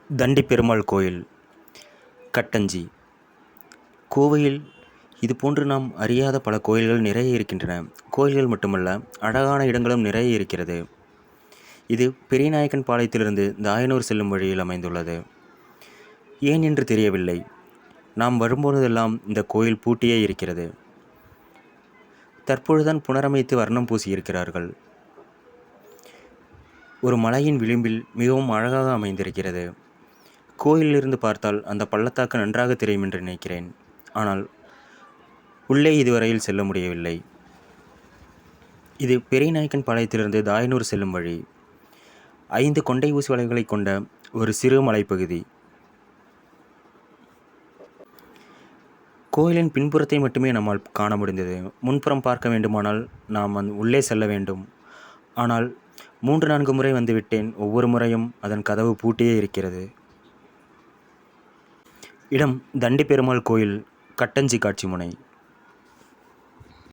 தண்டி பெருமாள் கோயில் கட்டஞ்சி. கோவையில் இதுபோன்று நாம் அறியாத பல கோயில்கள் நிறைய இருக்கின்றன. கோயில்கள் மட்டுமல்ல, அழகான இடங்களும் நிறைய இருக்கிறது. இது பெரியநாயக்கன் பாளையத்திலிருந்து தாயனூர் செல்லும் வழியில் அமைந்துள்ளது. ஏன் என்று தெரியவில்லை, நாம் வரும்பொழுதெல்லாம் இந்த கோயில் பூட்டியே இருக்கிறது. தற்பொழுதுதான் புனரமைத்து வர்ணம் பூசியிருக்கிறார்கள். ஒரு மலையின் விளிம்பில் மிகவும் அழகாக அமைந்திருக்கிறது. கோயிலிலிருந்து பார்த்தால் அந்த பள்ளத்தாக்கு நன்றாக தெரியும் என்று நினைக்கிறேன். ஆனால் உள்ளே இதுவரையில் செல்ல முடியவில்லை. இது பெரியநாயக்கன் பாளையத்திலிருந்து தாயனூர் செல்லும் வழி. 5 கொண்டை ஊசி வளைவுகளை கொண்ட ஒரு சிறு மலைப்பகுதி. கோயிலின் பின்புறத்தை மட்டுமே நம்மால் காண முடிந்தது. முன்புறம் பார்க்க வேண்டுமானால் நாம் உள்ளே செல்ல வேண்டும். ஆனால் 3-4 முறை வந்துவிட்டேன். ஒவ்வொரு முறையும் அதன் கதவு பூட்டியே இருக்கிறது. இடம் தண்டி பெருமாள் கோயில் கட்டஞ்சி காட்சி முனை.